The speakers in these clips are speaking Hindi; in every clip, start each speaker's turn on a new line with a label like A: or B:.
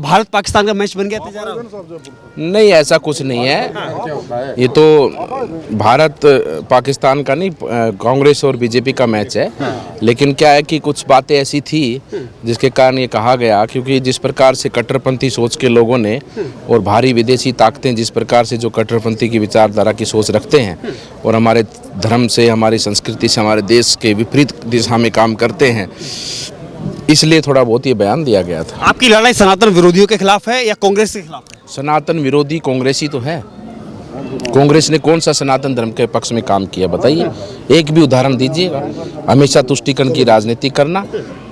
A: भारत पाकिस्तान का मैच बन गया तिजारा?
B: नहीं, ऐसा कुछ नहीं है। ये तो भारत पाकिस्तान का नहीं, कांग्रेस और बीजेपी का मैच है। लेकिन क्या है कि कुछ बातें ऐसी थी जिसके कारण ये कहा गया, क्योंकि जिस प्रकार से कट्टरपंथी सोच के लोगों ने और भारी विदेशी ताकतें जिस प्रकार से जो कट्टरपंथी की विचारधारा की सोच रखते हैं और हमारे धर्म से, हमारी संस्कृति से, हमारे देश के विपरीत दिशा में काम करते हैं, इसलिए थोड़ा बहुत ये बयान दिया गया था।
A: आपकी लड़ाई सनातन विरोधियों के खिलाफ है या कांग्रेस के खिलाफ है?
B: सनातन विरोधी कांग्रेस ही तो है। कांग्रेस ने कौन सा सनातन धर्म के पक्ष में काम किया बताइए, एक भी उदाहरण दीजिएगा। हमेशा तुष्टीकरण की राजनीति करना,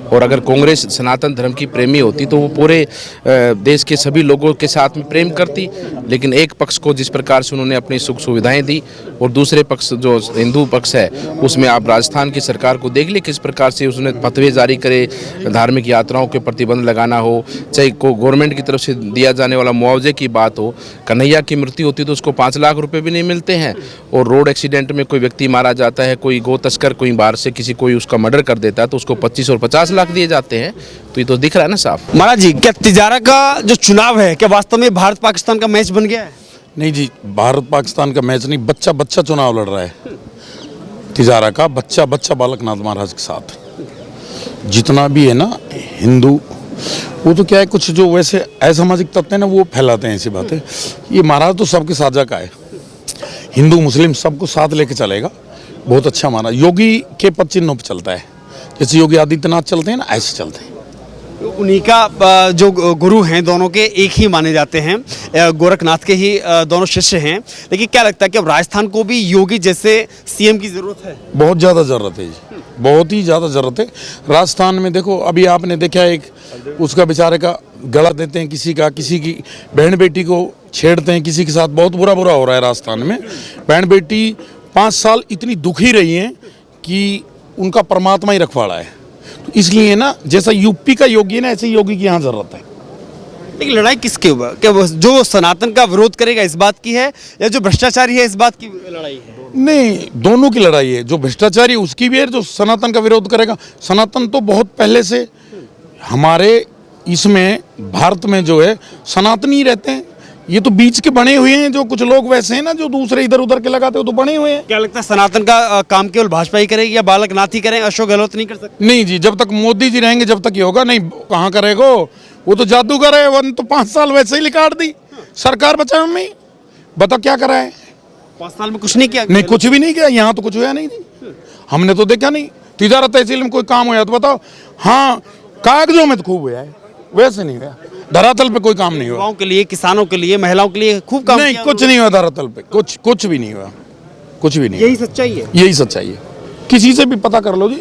B: और अगर कांग्रेस सनातन धर्म की प्रेमी होती तो वो पूरे देश के सभी लोगों के साथ में प्रेम करती। लेकिन एक पक्ष को जिस प्रकार से उन्होंने अपनी सुख सुविधाएं दी, और दूसरे पक्ष जो हिंदू पक्ष है उसमें आप राजस्थान की सरकार को देख ली किस प्रकार से उसने फतवे जारी करे, धार्मिक यात्राओं के प्रतिबंध लगाना हो, चाहे को गवर्नमेंट की तरफ से दिया जाने वाला मुआवजे की बात हो। कन्हैया की मृत्यु होती तो उसको 5 लाख रुपये भी नहीं मिलते हैं, और रोड एक्सीडेंट में कोई व्यक्ति मारा जाता है, कोई गो तस्कर कोई बाहर से किसी कोई उसका मर्डर कर देता है तो उसको 25 और 50 लाख दिए जाते हैं। तो ये तो दिख रहा है ना साफ।
A: महाराज जी, क्या तिजारा का जो चुनाव है क्या वास्तव में भारत पाकिस्तान का मैच बन गया है?
C: नहीं जी, भारत पाकिस्तान का मैच नहीं, बच्चा बच्चा चुनाव लड़ रहा है तिजारा का, बच्चा बच्चा बालकनाथ महाराज के साथ। जितना भी है ना हिंदू, वो तो क्या है, कुछ जो वैसे असामाजिक तत्व है ना वो फैलाते हैं ऐसी बातें। ये महाराज तो सबके साझा का है, हिंदू मुस्लिम सबको साथ लेके चलेगा। बहुत अच्छा महाराज, योगी के पद चिन्हों पर चलता है, जैसे योगी आदित्यनाथ चलते हैं ना ऐसे चलते हैं।
A: उन्हीं का जो गुरु हैं दोनों के एक ही माने जाते हैं, गोरखनाथ के ही दोनों शिष्य हैं। लेकिन क्या लगता है कि अब राजस्थान को भी योगी जैसे सीएम की जरूरत है?
C: बहुत ज़्यादा ज़रूरत है जी, बहुत ही ज़्यादा ज़रूरत है। राजस्थान में देखो, अभी आपने देखा एक उसका बेचारे का गला देते हैं, किसी की बहन बेटी को छेड़ते हैं, किसी के साथ बहुत बुरा हो रहा है राजस्थान में। बहन बेटी 5 साल इतनी दुखी रही हैं कि उनका परमात्मा ही रखवाड़ा है। तो इसलिए ना, जैसा यूपी का योगी है ना, ऐसे योगी की यहाँ जरूरत है।
A: लेकिन लड़ाई किसके ऊपर? क्या जो सनातन का विरोध करेगा इस बात की है, या जो भ्रष्टाचारी है इस बात की लड़ाई है?
C: नहीं, दोनों की लड़ाई है। जो भ्रष्टाचारी उसकी भी है, जो सनातन का विरोध करेगा। सनातन तो बहुत पहले से हमारे इसमें भारत में जो है सनातनी रहते हैं। ये तो बीच के बने हुए हैं, जो कुछ लोग वैसे हैं ना जो दूसरे इधर उधर के लगाते हो, तो बने हुए हैं।
A: क्या लगता है सनातन का काम केवल भाजपा ही करेगी या बालकनाथ ही करें, अशोक गहलोत नहीं कर सकते?
C: नहीं जी, जब तक मोदी जी रहेंगे जब तक ये होगा नहीं। कहाँ करेगा वो, तो जादूगर है। वन तो 5 साल वैसे ही लिकाट दी सरकार, बचा मम्मी बता क्या करा है?
A: 5 साल में कुछ नहीं किया?
C: नहीं, कुछ भी नहीं किया। यहाँ तो कुछ हुआ नहीं, हमने तो देखा नहीं। तिजारा तहसील में कोई काम हुआ तो बताओ? हाँ, कागजों में तो खूब हुआ है, वैसे नहीं हुआ। धरातल पे कोई काम नहीं हुआ।
A: युवाओं के लिए, किसानों के लिए, महिलाओं के लिए खूब काम
C: नहीं, कुछ नहीं हुआ धरातल पे, कुछ भी नहीं हुआ, कुछ भी नहीं।
A: यही सच्चाई है?
C: यही सच्चाई है। किसी से भी पता कर लो जी,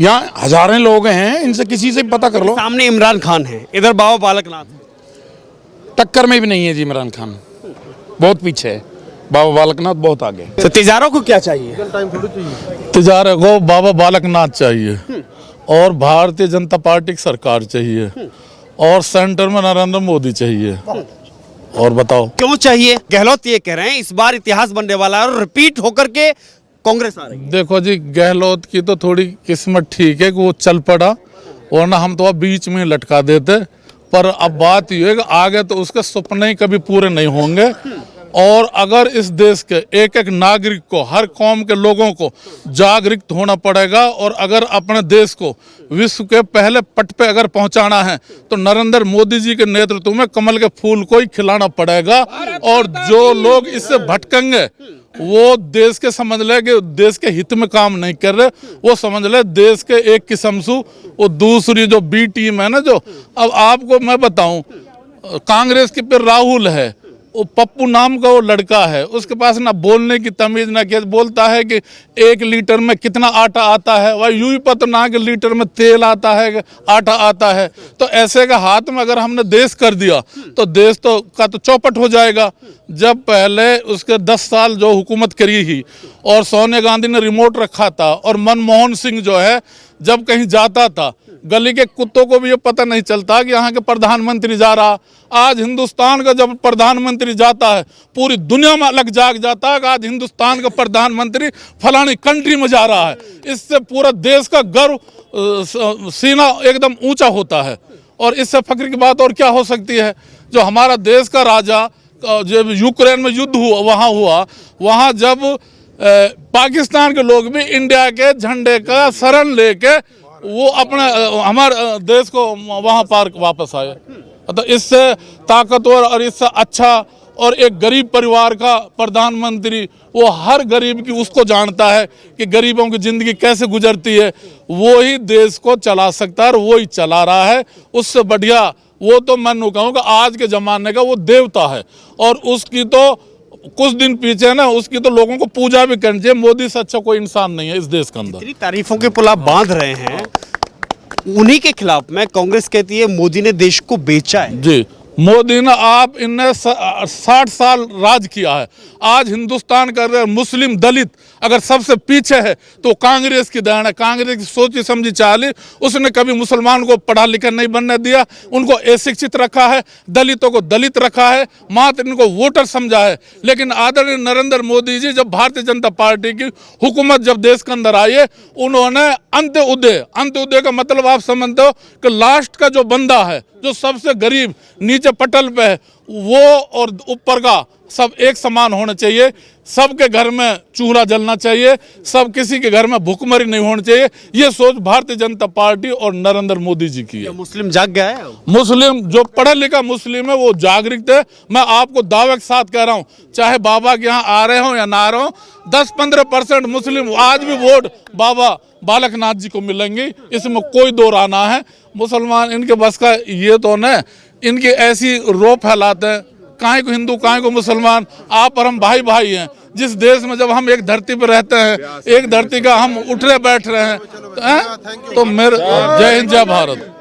C: यहाँ हजारों लोग हैं, इनसे किसी से भी पता कर लो।
A: सामने इमरान खान है, इधर बाबा बालकनाथ है।
C: टक्कर में भी नहीं है जी इमरान खान, बहुत पीछे है। बाबा बालकनाथ बहुत आगे।
A: तो तिजारों को क्या चाहिए?
D: तिजारा को बाबा बालकनाथ चाहिए, और भारतीय जनता पार्टी की सरकार चाहिए, और सेंटर में नरेंद्र मोदी चाहिए। और बताओ
A: क्यों चाहिए? गहलोत ये कह रहे हैं इस बार इतिहास बनने वाला है और रिपीट होकर के कांग्रेस आ रही है।
D: देखो जी, गहलोत की तो थोड़ी किस्मत ठीक है कि वो चल पड़ा, वरना हम तो अब बीच में लटका देते। पर अब बात ये है कि आगे तो उसके सपने ही कभी पूरे नहीं होंगे। और अगर इस देश के एक एक नागरिक को, हर कौम के लोगों को जागरूक होना पड़ेगा, और अगर अपने देश को विश्व के पहले पट पे अगर पहुंचाना है तो नरेंद्र मोदी जी के नेतृत्व में कमल के फूल को ही खिलाना पड़ेगा। और जो लोग इससे भटकेंगे वो देश के समझ ले कि देश के हित में काम नहीं कर रहे, वो समझ ले देश के एक किस्म से वो दूसरी जो बी टीम है ना, जो अब आपको मैं बताऊं, कांग्रेस के पे राहुल है, वो पप्पू नाम का वो लड़का है, उसके पास ना बोलने की तमीज ना क्या, बोलता है कि 1 लीटर में कितना आटा आता है, वह यूं ही पता ना कि लीटर में तेल आता है, आटा आता है। तो ऐसे का हाथ में अगर हमने देश कर दिया तो देश तो चौपट हो जाएगा। जब पहले उसके 10 साल जो हुकूमत करी ही, और सोनिया गांधी ने रिमोट रखा था, और मनमोहन सिंह जो है जब कहीं जाता था, गली के कुत्तों को भी ये पता नहीं चलता कि यहाँ के प्रधानमंत्री जा रहा। आज हिंदुस्तान का जब प्रधानमंत्री जाता है, पूरी दुनिया में अलग जाग जाता है कि आज हिंदुस्तान का प्रधानमंत्री फलानी कंट्री में जा रहा है। इससे पूरा देश का गर्व, सीना एकदम ऊंचा होता है। और इससे फक्र की बात और क्या हो सकती है। जो हमारा देश का राजा जब यूक्रेन में युद्ध हुआ वहाँ जब पाकिस्तान के लोग भी इंडिया के झंडे का शरण लेके वो अपने हमारे देश को वहाँ पार वापस आए। तो इससे ताकतवर और इससे अच्छा और एक गरीब परिवार का प्रधानमंत्री, वो हर गरीब की उसको जानता है कि गरीबों की ज़िंदगी कैसे गुजरती है, वो ही देश को चला सकता है और वो ही चला रहा है। उससे बढ़िया वो तो मैं कहूँगा आज के ज़माने का वो देवता है और उसकी तो कुछ दिन पीछे ना उसकी तो लोगों को पूजा भी करनी चाहिए। मोदी से अच्छा कोई इंसान नहीं है इस देश के अंदर।
A: इतनी तारीफों के पुल आप बांध रहे हैं, उन्हीं के खिलाफ में कांग्रेस कहती है मोदी ने देश को बेचा है।
D: जी, मोदी ने आप इनने 60 साल राज किया है। आज हिंदुस्तान का मुस्लिम दलित अगर सबसे पीछे है तो कांग्रेस की देन है। कांग्रेस की सोची समझी चाली, उसने कभी मुसलमान को पढ़ा लिखा नहीं बनने दिया, उनको अशिक्षित रखा है, दलितों को दलित रखा है, मात्र इनको वोटर समझा है। लेकिन आदरणीय नरेंद्र मोदी जी जब भारतीय जनता पार्टी की हुकूमत जब देश के अंदर आई है, उन्होंने अंत्योदय का मतलब आप समझते हो कि लास्ट का जो बंदा है, जो सबसे गरीब नीचे पटल पे है, वो और ऊपर का सब एक समान होना चाहिए। सबके घर में चूल्हा जलना चाहिए, सब किसी के घर में भूखमरी नहीं होनी चाहिए। ये सोच भारतीय जनता पार्टी और नरेंद्र मोदी जी की है।
A: मुस्लिम जाग गया है।
D: मुस्लिम जो पढ़ा लिखा मुस्लिम है वो जागरूक है। मैं आपको दावे के साथ कह रहा हूँ, चाहे बाबा के यहाँ आ रहे हो या ना आ रहे हो, 10-15% मुस्लिम आज भी वोट बाबा बालकनाथ जी को मिलेंगे, इसमें कोई दो राना है। मुसलमान इनके बस का ये तो न, इनकी ऐसी रो फैलाते हैं, काहे को हिंदू काहे को मुसलमान, आप और हम भाई भाई हैं। जिस देश में जब हम एक धरती पर रहते हैं, एक धरती का हम उठ रहे बैठ रहे हैं, तो मेरे जय हिंद जय भारत।